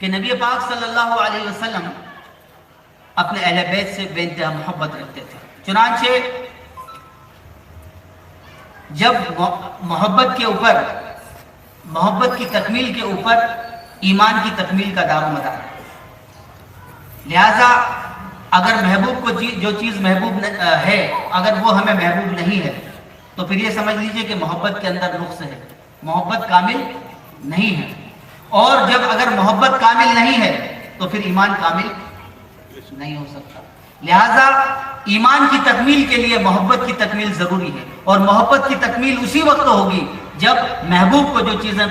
کہ نبی پاک صلی اللہ علیہ وسلم اپنے اہل بیت سے بے انتہا محبت رکھتے تھے۔ چنانچہ جب محبت کے اوپر، محبت کی تکمیل کے اوپر ایمان کی تکمیل کا دار و مدار ہے، لہذا اگر محبوب کو جو چیز محبوب ہے اگر وہ ہمیں محبوب نہیں ہے تو پھر یہ سمجھ لیجئے کہ محبت کے اندر نقص ہے، محبت کامل نہیں ہے۔ اور جب اگر محبت کامل نہیں ہے تو پھر ایمان کامل نہیں ہو سکتا۔ لہذا ایمان کی تکمیل کے لیے محبت کی تکمیل ضروری ہے، اور محبت کی تکمیل اسی وقت ہوگی جب محبوب کو جو چیزیں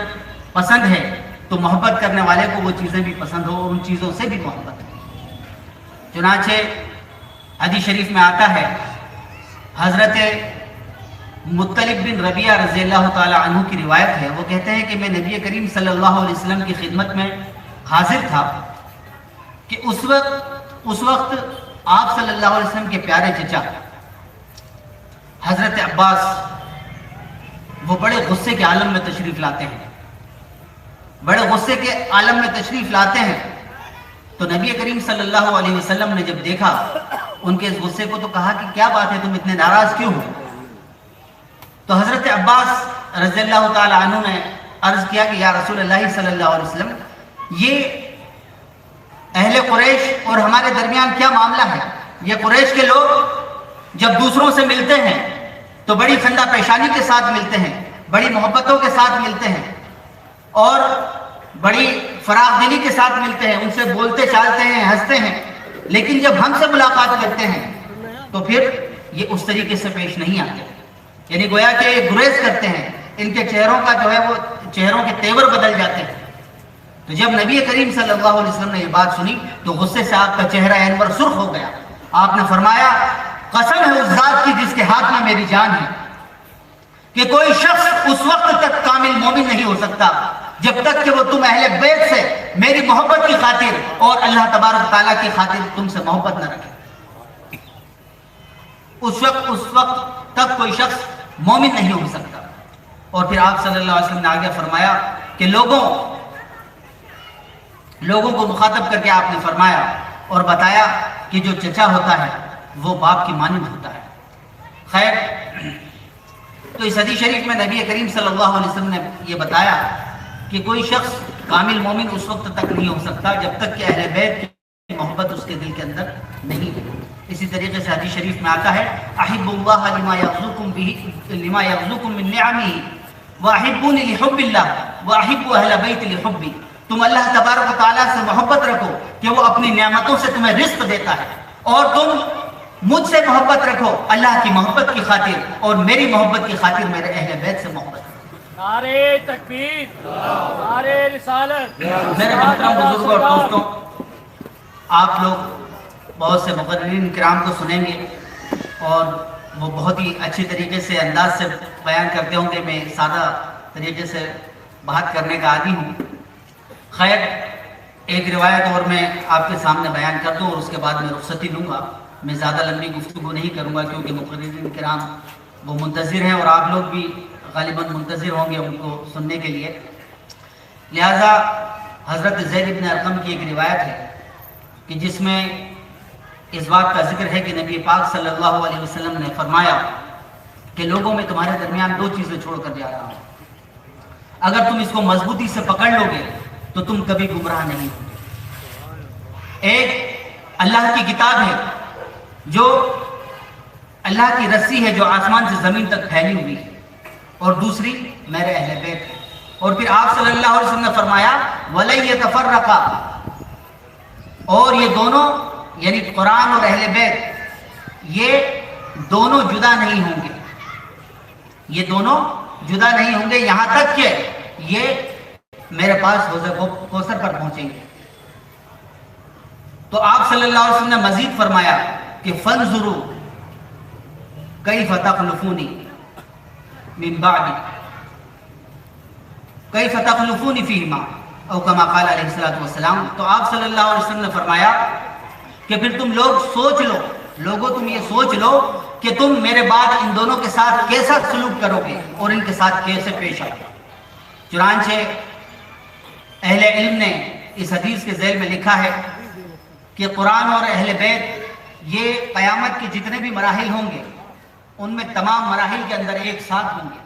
پسند ہے تو محبت کرنے والے کو وہ چیزیں بھی پسند ہو اور ان چیزوں سے بھی محبت ہو۔ چنانچہ حدیث شریف میں آتا ہے، حضرت مطلب بن ربیعہ رضی اللہ تعالی عنہ کی روایت ہے، وہ کہتے ہیں کہ میں نبی کریم صلی اللہ علیہ وسلم کی خدمت میں حاضر تھا کہ اس وقت آپ صلی اللہ علیہ وسلم کے پیارے چچا حضرت عباس وہ بڑے غصے کے عالم میں تشریف لاتے ہیں، بڑے غصے کے عالم میں تشریف لاتے ہیں۔ تو نبی کریم صلی اللہ علیہ وسلم نے جب دیکھا ان کے اس غصے کو تو کہا کہ کیا بات ہے، تم اتنے ناراض کیوں ہو؟ تو حضرت عباس رضی اللہ تعالی عنہ نے عرض کیا کہ یا رسول اللہ صلی اللہ علیہ وسلم، یہ اہل قریش اور ہمارے درمیان کیا معاملہ ہے؟ یہ قریش کے لوگ جب دوسروں سے ملتے ہیں تو بڑی خندہ پیشانی کے ساتھ ملتے ہیں، بڑی محبتوں کے ساتھ ملتے ہیں اور بڑی فراخ دلی کے ساتھ ملتے ہیں، ان سے بولتے چالتے ہیں، ہنستے ہیں، لیکن جب ہم سے ملاقات کرتے ہیں تو پھر یہ اس طریقے سے پیش نہیں آتے، یعنی گویا کہ یہ گریز کرتے ہیں، ان کے چہروں کا جو ہے وہ چہروں کے تیور بدل جاتے ہیں۔ تو جب نبی کریم صلی اللہ علیہ وسلم نے یہ بات سنی تو غصے سے آپ کا چہرہ انور سرخ ہو گیا۔ آپ نے فرمایا قسم ہے اس ذات کی جس کے ہاتھ میں میری جان ہے کہ کوئی شخص اس وقت تک کامل مومن نہیں ہو سکتا جب تک کہ وہ تم اہل بیت سے میری محبت کی خاطر اور اللہ تبارک تعالیٰ کی خاطر تم سے محبت نہ رکھے۔ اس وقت تک کوئی شخص مومن نہیں ہو سکتا۔ اور پھر آپ صلی اللہ علیہ وسلم نے آگے فرمایا کہ لوگوں کو مخاطب کر کے آپ نے فرمایا اور بتایا کہ جو چچا ہوتا ہے وہ باپ کی مانند ہوتا ہے۔ خیر، تو اس حدیث شریف میں نبی کریم صلی اللہ علیہ وسلم نے یہ بتایا کہ کوئی شخص کامل مومن اس وقت تک نہیں ہو سکتا جب تک کہ اہل بیت کی محبت اس کے دل کے اندر نہیں ہے۔ اسی طریقے سے حدیث شریف میں آتا ہے احب اللہ لما یغزوکم من نعمہ واحبونی لحب اللہ واحب اہل بیت لحبی۔ تم اللہ تبارک و تعالیٰ سے محبت رکھو کہ وہ اپنی نعمتوں سے تمہیں رزق دیتا ہے، اور تم مجھ سے محبت رکھو اللہ کی محبت کی خاطر اور میری محبت کی خاطر میرے اہل بیت سے محبت رکھو۔ نعرے تکبیر، نعرے رسالت۔ میرے محترم بزرگوں اور دوستوں، آپ لوگ بہت سے مقررین کرام کو سنیں گے اور وہ بہت ہی اچھی طریقے سے انداز سے بیان کرتے ہوں گے، میں سادہ طریقے سے بات کرنے کا عادی ہوں۔ خیر، ایک روایت اور میں آپ کے سامنے بیان کر دوں اور اس کے بعد میں رخصتی لوں گا۔ میں زیادہ لمبی گفتگو نہیں کروں گا کیونکہ مقررین کرام وہ منتظر ہیں اور آپ لوگ بھی غالباً منتظر ہوں گے ان کو سننے کے لیے، لہذا حضرت زید بن ارقم کی ایک روایت ہے کہ جس میں اس بات کا ذکر ہے کہ نبی پاک صلی اللہ علیہ وسلم نے فرمایا کہ لوگوں میں تمہارے درمیان دو چیزیں چھوڑ کر جا رہا ہوں، اگر تم اس کو مضبوطی سے پکڑ لو گے تو تم کبھی گمراہ نہیں ہوگے۔ ایک اللہ کی کتاب ہے جو اللہ کی رسی ہے جو آسمان سے زمین تک پھیلی ہوئی ہے، اور دوسری میرے اہل بیت ہے۔ اور پھر آپ صلی اللہ علیہ وسلم نے فرمایا وَلَن يَتَفَرَّقَا، اور یہ دونوں یعنی قرآن اور اہل بیت یہ دونوں جدا نہیں ہوں گے، یہ دونوں جدا نہیں ہوں گے یہاں تک کہ یہ میرے پاس حوض کوثر پر پہنچیں گے۔ تو آپ صلی اللہ علیہ وسلم نے مزید فرمایا کہ فَانظُرُوا كَيْفَ تَخْلُفُونِ من بعد كيف تخلفون فيهما او كما قال علیہ الصلوۃ والسلام۔ تو آپ صلی اللہ علیہ وسلم نے فرمایا کہ پھر تم لوگ سوچ لو، لوگوں تم یہ سوچ لو کہ تم میرے بعد ان دونوں کے ساتھ کیسا سلوک کرو گے اور ان کے ساتھ کیسے پیش آؤ گے۔ چنانچہ اہل علم نے اس حدیث کے ذیل میں لکھا ہے کہ قرآن اور اہل بیت یہ قیامت کے جتنے بھی مراحل ہوں گے ان میں تمام مراحل کے اندر ایک ساتھ ہوں گے.